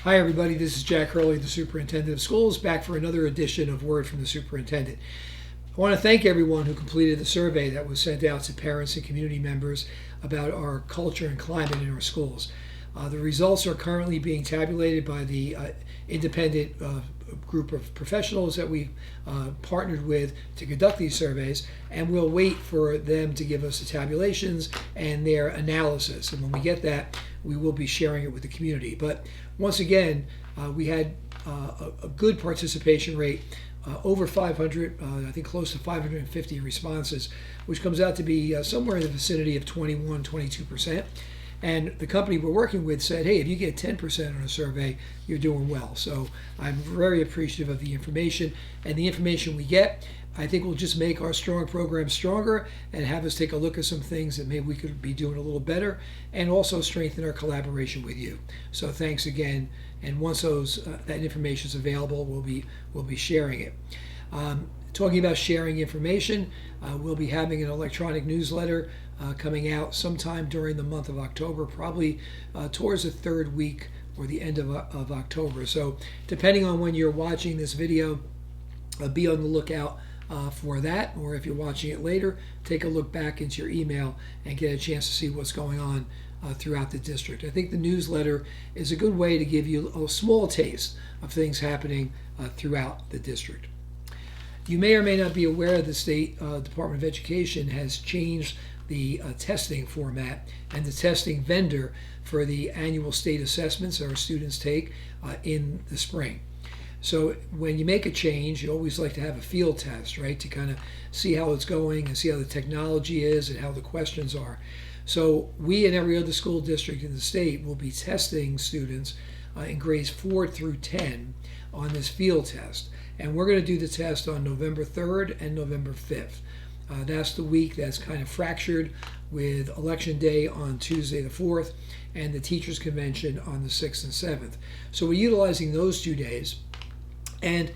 Hi everybody, this is Jack Hurley, the Superintendent of Schools, back for another edition of Word from the Superintendent. I want to thank everyone who completed the survey that was sent out to parents and community members about our culture and climate in our schools. The results are currently being tabulated by the independent group of professionals that we partnered with to conduct these surveys, and we'll wait for them to give us the tabulations and their analysis. And when we get that, we will be sharing it with the community. But once again, we had a good participation rate, over 500, I think close to 550 responses, which comes out to be somewhere in the vicinity of 22%. And the company we're working with said, hey, if you get 10% on a survey, you're doing well. So I'm very appreciative of the information. And the information we get, I think, will just make our strong program stronger and have us take a look at some things that maybe we could be doing a little better, and also strengthen our collaboration with you. So thanks again. And once that information is available, we'll be sharing it. Talking about sharing information, we'll be having an electronic newsletter coming out sometime during the month of October, probably towards the third week or the end of October. So depending on when you're watching this video, be on the lookout for that, or if you're watching it later, take a look back into your email and get a chance to see what's going on throughout the district. I think the newsletter is a good way to give you a small taste of things happening throughout the district. You may or may not be aware the State Department of Education has changed the testing format and the testing vendor for the annual state assessments that our students take in the spring. So when you make a change, you always like to have a field test, right, to kind of see how it's going and see how the technology is and how the questions are. So we and every other school district in the state will be testing students in grades 4 through 10 on this field test. And we're going to do the test on November 3rd and November 5th. That's the week that's kind of fractured with Election Day on Tuesday the 4th and the Teachers Convention on the 6th and 7th. So we're utilizing those 2 days. And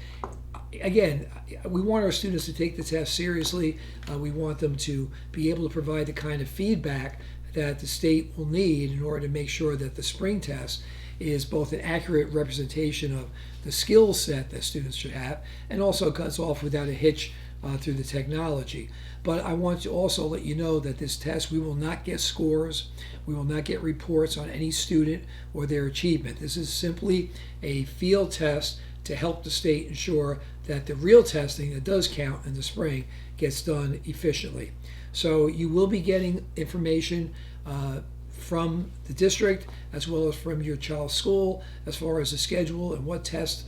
again, we want our students to take the test seriously. We want them to be able to provide the kind of feedback that the state will need in order to make sure that the spring test is both an accurate representation of the skill set that students should have, and also cuts off without a hitch through the technology. But I want to also let you know that this test, we will not get scores, we will not get reports on any student or their achievement. This is simply a field test to help the state ensure that the real testing that does count in the spring gets done efficiently. So you will be getting information from the district as well as from your child's school as far as the schedule and what tests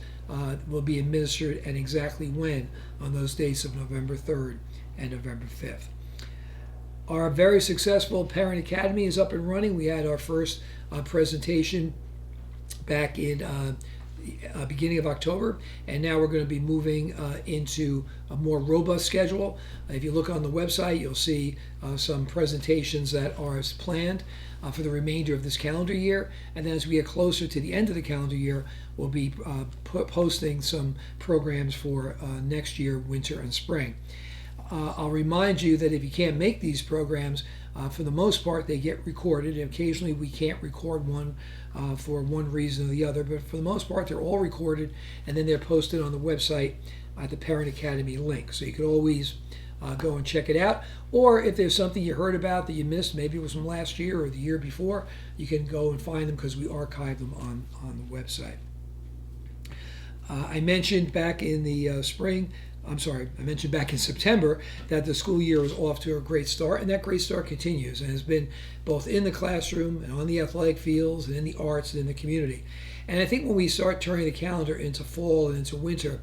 will be administered and exactly when on those dates of November 3rd and November 5th. Our very successful Parent Academy is up and running. We had our first presentation back in beginning of October, and now we're going to be moving into a more robust schedule. If you look on the website, you'll see some presentations that are as planned for the remainder of this calendar year, and then as we get closer to the end of the calendar year, we'll be posting some programs for next year, winter and spring. I'll remind you that if you can't make these programs, for the most part, they get recorded. And occasionally, we can't record one for one reason or the other, but for the most part, they're all recorded, and then they're posted on the website at the Parent Academy link. So you can always go and check it out. Or if there's something you heard about that you missed, maybe it was from last year or the year before, you can go and find them because we archive them on the website. I mentioned back in the I mentioned back in September that the school year was off to a great start, and that great start continues and has been both in the classroom and on the athletic fields and in the arts and in the community. And I think when we start turning the calendar into fall and into winter,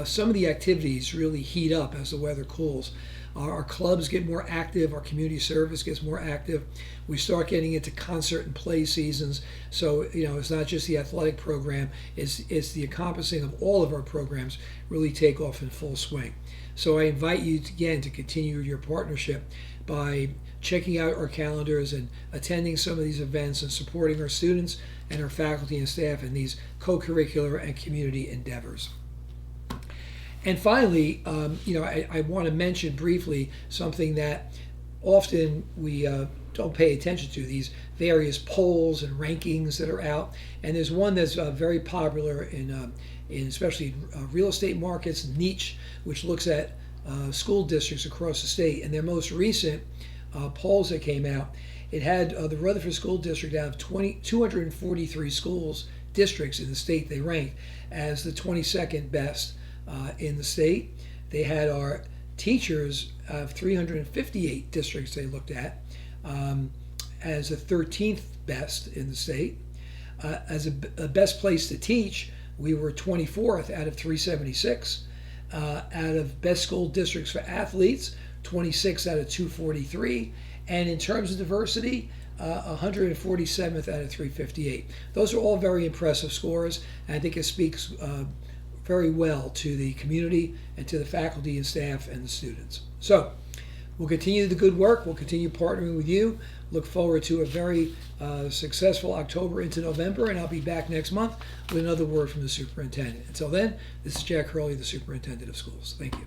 some of the activities really heat up as the weather cools. Our clubs get more active, our community service gets more active. We start getting into concert and play seasons. So, it's not just the athletic program, it's the encompassing of all of our programs really take off in full swing. So I invite you again to continue your partnership by checking out our calendars and attending some of these events and supporting our students and our faculty and staff in these co-curricular and community endeavors. And finally, I want to mention briefly something that often we don't pay attention to these various polls and rankings that are out. And there's one that's very popular in especially real estate markets, niche, which looks at school districts across the state. And their most recent polls that came out, it had the Rutherford School District out of 243 schools, districts in the state, they ranked as the 22nd best in the state. They had our teachers of 358 districts they looked at as the 13th best in the state. As a best place to teach, we were 24th out of 376. Out of best school districts for athletes, 26 out of 243. And in terms of diversity, 147th out of 358. Those are all very impressive scores, and I think it speaks very well to the community and to the faculty and staff and the students. So we'll continue the good work. We'll continue partnering with you. Look forward to a very successful October into November, and I'll be back next month with another word from the superintendent. Until then, this is Jack Hurley, the Superintendent of Schools. Thank you.